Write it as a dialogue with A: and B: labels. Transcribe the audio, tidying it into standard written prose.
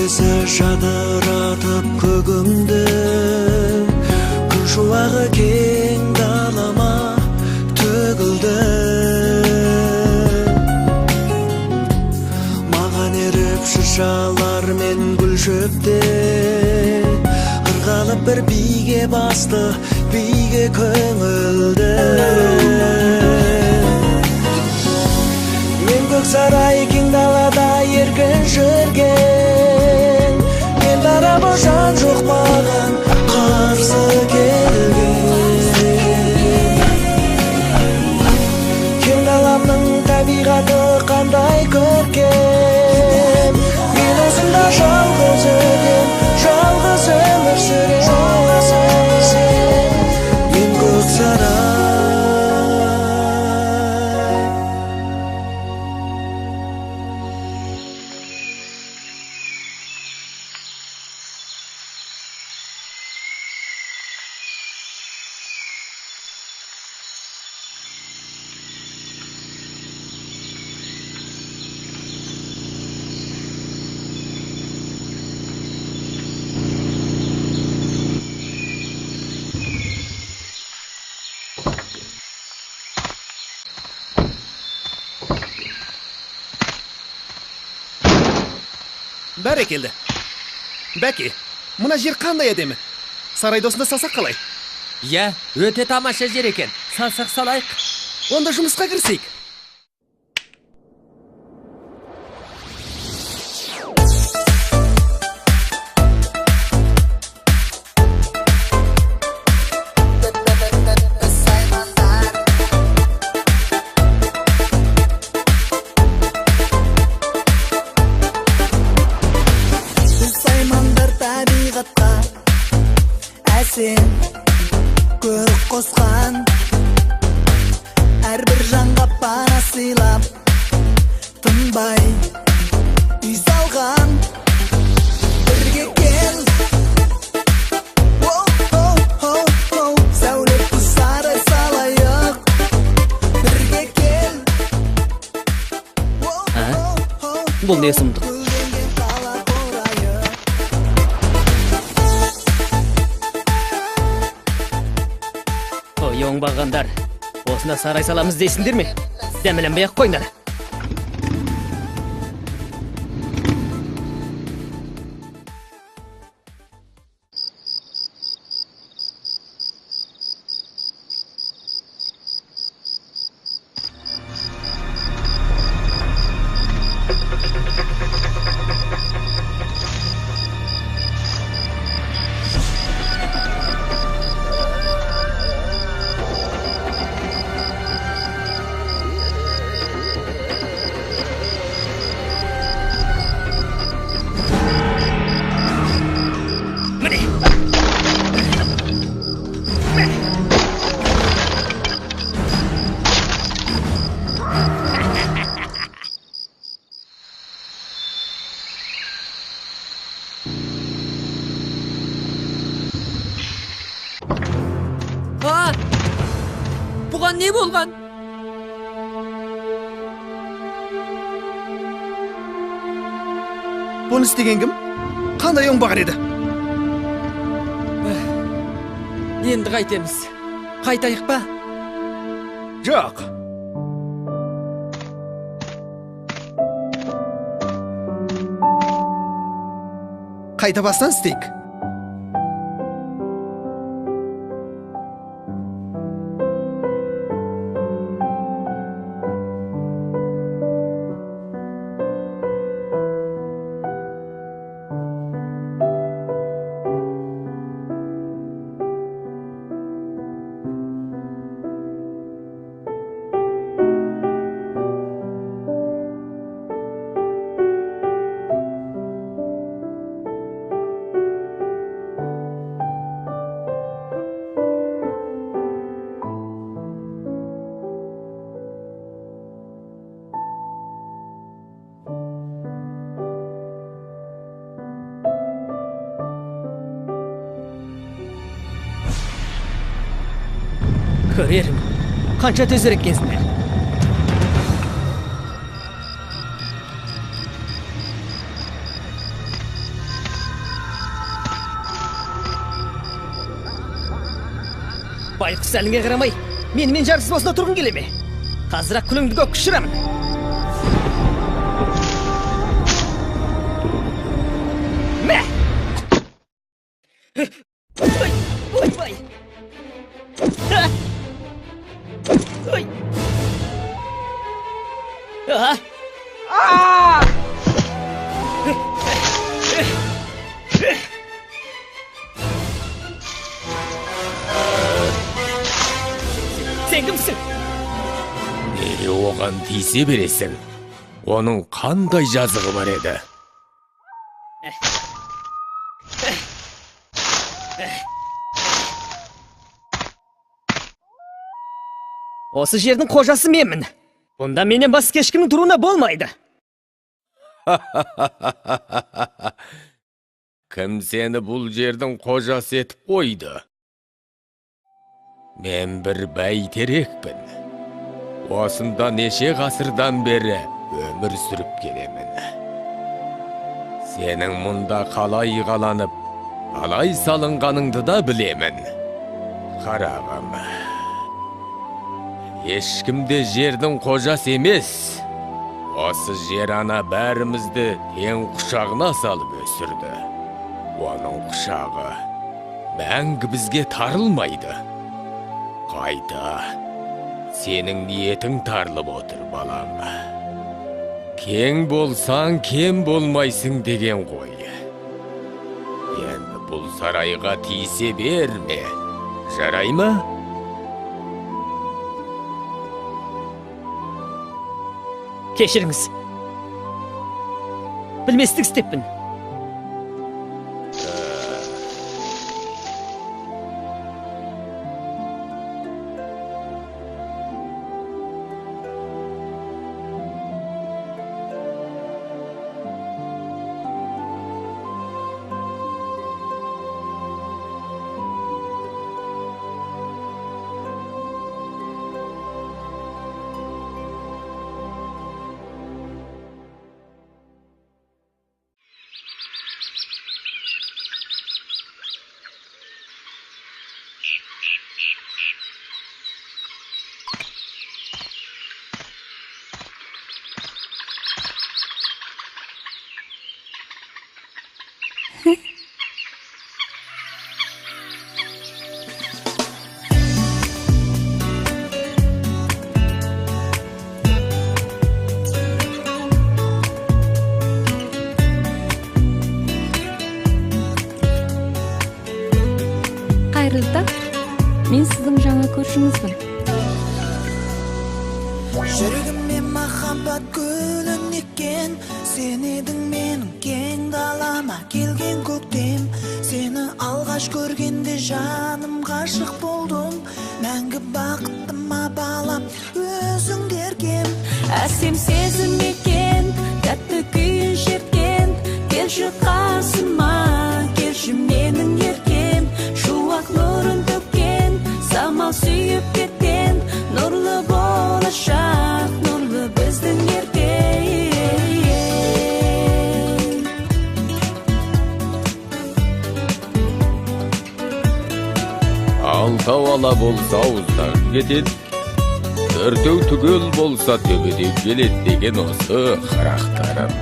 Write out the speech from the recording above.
A: есі жадыратып көгімді, күн шуағы кең далама төгілді. Маған еріп шыршалар мен гүл шөпте, ырғалып бір биге басты, биге көңілді. Мен көк сарай кең далада еркін жүрген, мен дарабы жан жоқ маған қарсы келген. Кең даламның табиғаты қандай көркем, мен осында жалғыз өтем, жалғыз өмір сүрем. Мен көк сарай.
B: Бәрекелді. Бәке, мұна жер қандай әдемі? Сарайды осында салсақ қалай?
C: Я, өте тамаша жер екен. Салсақ салайық.
B: Онда жұмысқа кірсейік.
A: Көрік қосқан, әрбір жанға пана сыйлап, тынбай үй салған. Бірге кел, сәулет құсарай салайық. Бірге кел,
C: Бұл не сұмдық? Оңбағандар, осына сарай саламыз дейсіңдер ме? Дәмеленбей-ақ қойыңдар. Бұған не болған?
B: Бұны істеген кім? Қандай оңбаған еді?
C: Енді қайтеміз. Қайтайық па?
B: Жоқ. Қайта бастан істейік.
C: Көрерім, қанша төзір екенсіңдер. Байқұс әліңе қарамай, менімен жарсыз осында тұрғың келе ме? Қазір-ақ күліңді көк ұшырамын. Мә! Ой! Ой! Сен кімсің?
D: Неге оған тиісе бересің? Оның қандай жазығы бар еді?
C: Осы жердің қожасы менмін. Бұнда менен басқа ешкімнің тұруына болмайды.
D: Кім сені бұл жердің қожасы етіп қойды? Мен бір бәйтерекпін. Осында неше ғасырдан бері өмір сүріп келемін. Сенің мұнда қалай қаланып, қалай салынғаныңды да білемін. Қарағым, ешкімде жердің қожасы емес. Осы жер ана бәрімізді тең құшағына салып өсірді. Оның құшағы мәңгі бізге тарылмайды. Қайта, сенің ниетің тарылып отыр, балам. Кең болсаң, кем болмайсың деген ғой. Енді бұл сарайға тиісе берме, жарай ма?
C: Кешіріңіз. Білместік істеппін.
E: Мен сіздің жаңа көршіңізбін.
A: Жүрегіме махаббат гүлін еккен, сен едің менің кең далама келген көктем. Сені алғаш көргенде жаным ғашық болдым. Мәңгі бақыттыма балам, өзің еркем.
E: Әсем сезім екен, тәтті күйін шерткен. Келші қасыма, келші менің еркем. Шуақ нұрын төккен, самал сүйіп кеткен. Нұрлы болашақ, нұрлы біздің ертең.
D: Алтау ала болса ауыздағы кетеді, төртеу түгел болса төбеден келеді деген осы қарақтарым.